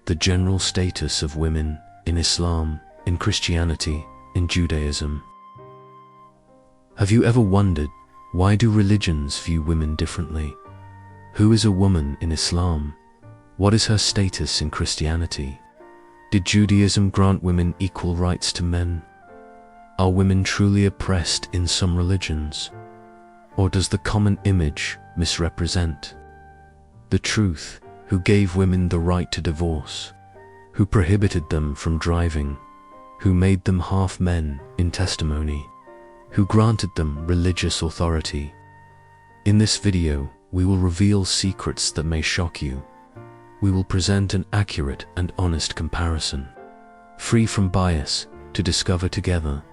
the general status of women in Islam, in Christianity, in Judaism. Have you ever wondered, why do religions view women differently? Who is a woman in Islam? What is her status in Christianity? Did Judaism grant women equal rights to men? Are women truly oppressed in some religions? Or does the common image misrepresent the truth? Who gave women the right to divorce? Who prohibited them from driving? Who made them half men in testimony? Who granted them religious authority? In this video, we will reveal secrets that may shock you. We will present an accurate and honest comparison, free from bias, to discover together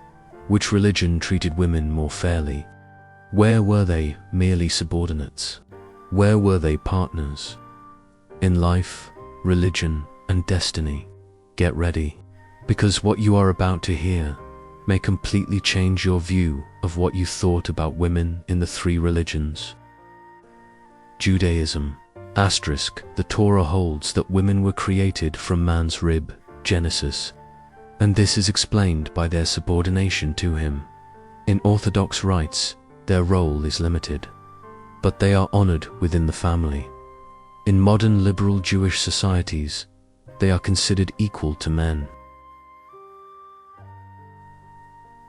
which religion treated women more fairly. Where were they merely subordinates? Where were they partners? In life, religion, and destiny, get ready, because what you are about to hear may completely change your view of what you thought about women in the three religions. Judaism. The Torah holds that women were created from man's rib, Genesis, and this is explained by their subordination to him. In Orthodox rites, their role is limited, but they are honored within the family. In modern liberal Jewish societies, they are considered equal to men.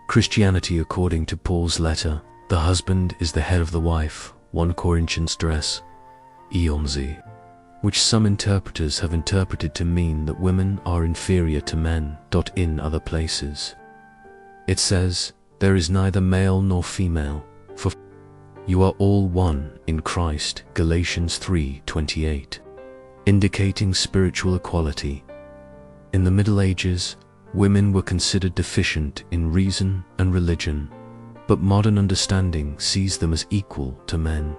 Christianity. According to Paul's letter, the husband is the head of the wife, 1 Corinthians 11, which some interpreters have interpreted to mean that women are inferior to men. In other places, it says, there is neither male nor female, for you are all one in Christ, Galatians 3:28, indicating spiritual equality. In the Middle Ages, women were considered deficient in reason and religion, but modern understanding sees them as equal to men.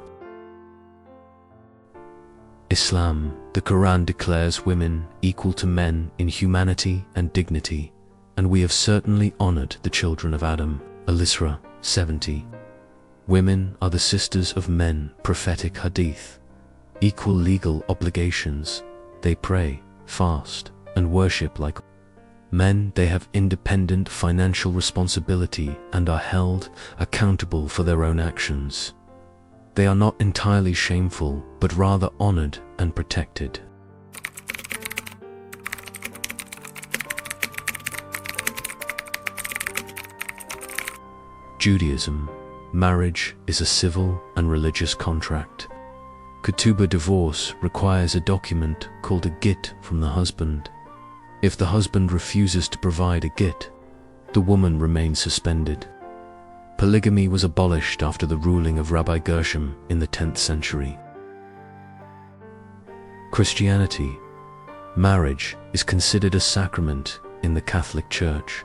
Islam. The Quran declares women equal to men in humanity and dignity, and we have certainly honored the children of Adam. Al-Isra 70. Women are the sisters of men. Prophetic Hadith. Equal legal obligations. They pray, fast, and worship like men. They have independent financial responsibility and are held accountable for their own actions. They are not entirely shameful, but rather honored and protected. Judaism. Marriage is a civil and religious contract. Ketubah divorce requires a document called a get from the husband. If the husband refuses to provide a get, the woman remains suspended. Polygamy was abolished after the ruling of Rabbi Gershom in the 10th century. Christianity. Marriage is considered a sacrament in the Catholic Church,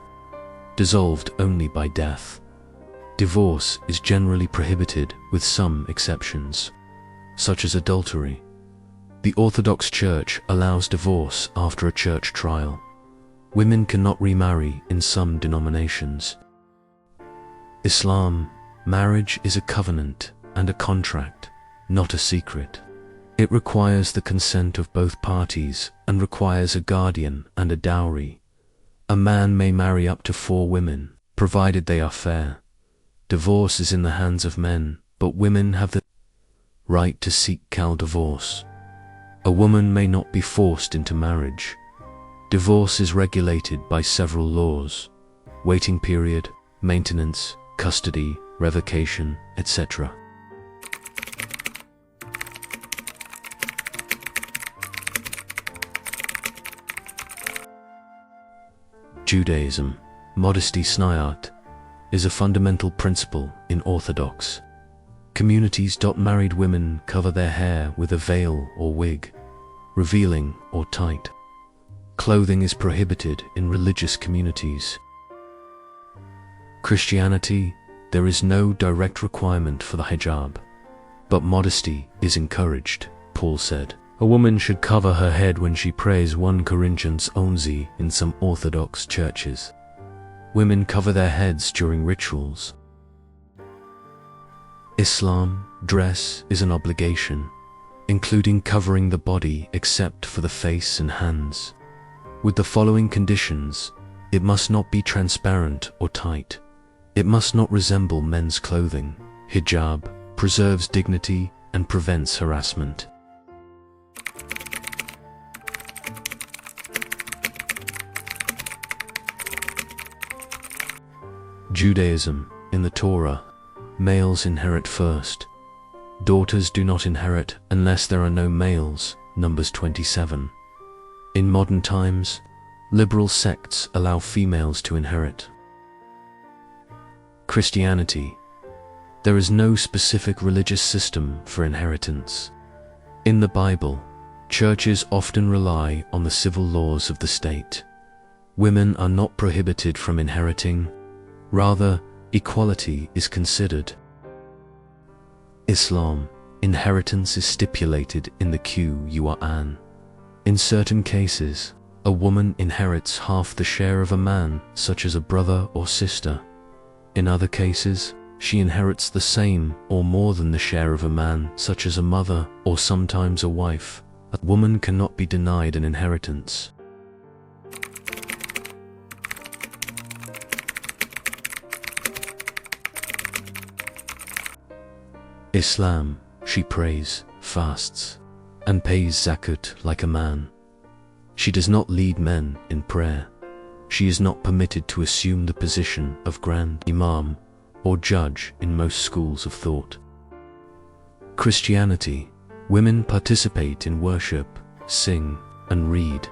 dissolved only by death. Divorce is generally prohibited with some exceptions, such as adultery. The Orthodox Church allows divorce after a church trial. Women cannot remarry in some denominations. Islam. Marriage is a covenant and a contract, not a secret. It requires the consent of both parties and requires a guardian and a dowry. A man may marry up to 4 women, provided they are fair. Divorce is in the hands of men, but women have the right to seek divorce. A woman may not be forced into marriage. Divorce is regulated by several laws: waiting period, maintenance, custody, revocation, etc. Judaism. Modesty. Snayat is a fundamental principle in Orthodox communities. Married women cover their hair with a veil or wig, revealing or tight. Clothing is prohibited in religious communities. Christianity. There is no direct requirement for the hijab, but modesty is encouraged. Paul said, a woman should cover her head when she prays, 1 Corinthians 11. In some Orthodox churches, women cover their heads during rituals. Islam. Dress is an obligation. including covering the body except for the face and hands. With the following conditions: it must not be transparent or tight. It must not resemble men's clothing. Hijab preserves dignity and prevents harassment. Judaism. In the Torah, males inherit first. Daughters do not inherit unless there are no males. Numbers 27. In modern times, liberal sects allow females to inherit. Christianity. There is no specific religious system for inheritance. In the Bible, churches often rely on the civil laws of the state. Women are not prohibited from inheriting. Rather, equality is considered. Islam. Inheritance is stipulated in the Qur'an. In certain cases, a woman inherits half the share of a man, such as a brother or sister. In other cases, she inherits the same or more than the share of a man, such as a mother or sometimes a wife. A woman cannot be denied an inheritance. Islam. She prays, fasts, and pays zakat like a man. She does not lead men in prayer. She is not permitted to assume the position of grand imam or judge in most schools of thought. Christianity. Women participate in worship, sing, and read.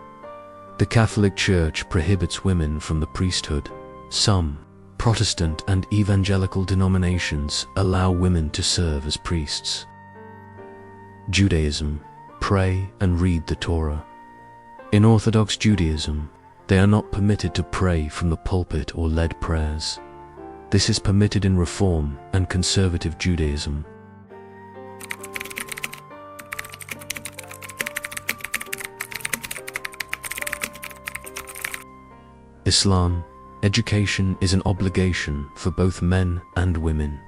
The Catholic Church prohibits women from the priesthood. Some Protestant and evangelical denominations allow women to serve as priests. Judaism. Pray and read the Torah. In Orthodox Judaism, they are not permitted to pray from the pulpit or lead prayers. This is permitted in Reform and Conservative Judaism. Islam. Education is an obligation for both men and women.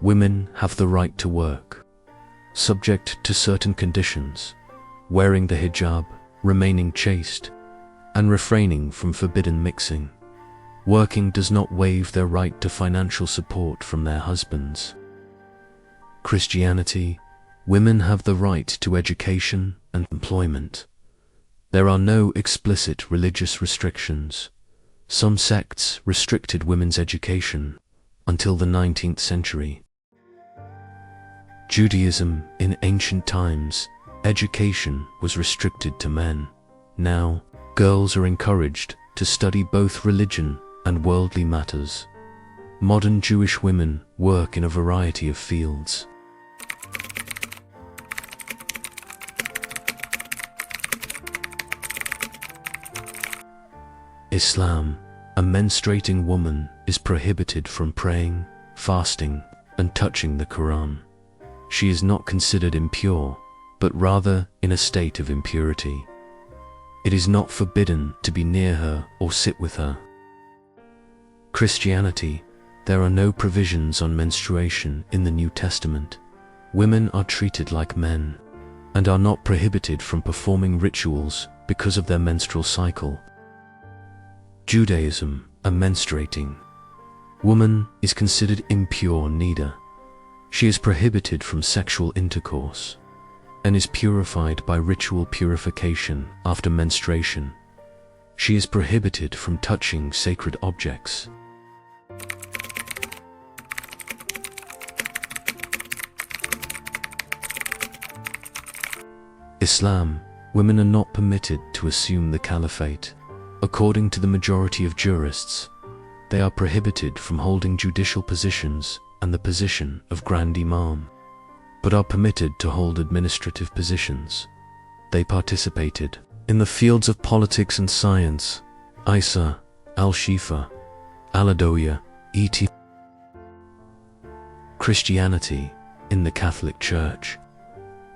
Women have the right to work, subject to certain conditions: wearing the hijab, remaining chaste, and refraining from forbidden mixing. Working does not waive their right to financial support from their husbands. Christianity. Women have the right to education and employment. There are no explicit religious restrictions. Some sects restricted women's education until the 19th century. Judaism. In ancient times, education was restricted to men. Now, girls are encouraged to study both religion and worldly matters. Modern Jewish women work in a variety of fields. Islam. A menstruating woman is prohibited from praying, fasting, and touching the Quran. She is not considered impure, but rather in a state of impurity. It is not forbidden to be near her or sit with her. Christianity. There are no provisions on menstruation in the New Testament. Women are treated like men and are not prohibited from performing rituals because of their menstrual cycle. Judaism. A menstruating woman is considered impure nida. She is prohibited from sexual intercourse and is purified by ritual purification after menstruation. She is prohibited from touching sacred objects. Islam. Women are not permitted to assume the caliphate. According to the majority of jurists, they are prohibited from holding judicial positions and the position of Grand Imam, but are permitted to hold administrative positions. They participated in the fields of politics and science, Isa, Al-Shifa, Al-Adoya, etc. Christianity. In the Catholic Church,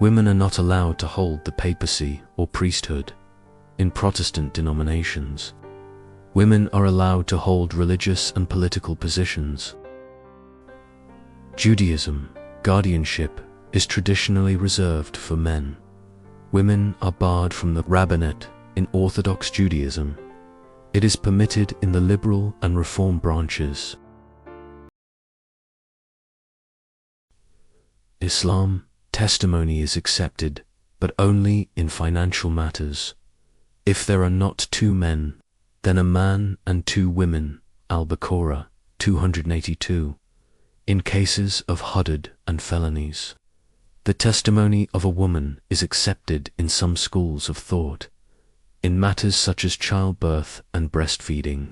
women are not allowed to hold the papacy or priesthood. In Protestant denominations, women are allowed to hold religious and political positions. Judaism. Guardianship is traditionally reserved for men. Women are barred from the rabbinate in Orthodox Judaism. It is permitted in the liberal and reform branches. Islam, testimony is accepted, but only in financial matters. If there are not two men, then a man and two women, Al-Baqarah 282, in cases of hudud and felonies. The testimony of a woman is accepted in some schools of thought, in matters such as childbirth and breastfeeding.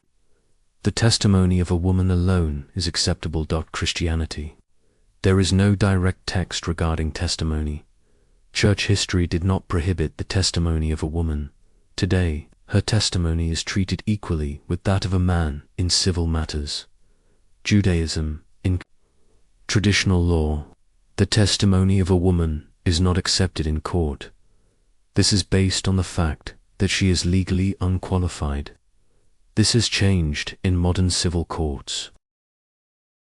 The testimony of a woman alone is acceptable. Christianity. There is no direct text regarding testimony. Church history did not prohibit the testimony of a woman. Today, her testimony is treated equally with that of a man in civil matters. Judaism. In traditional law, the testimony of a woman is not accepted in court. This is based on the fact that she is legally unqualified. This has changed in modern civil courts.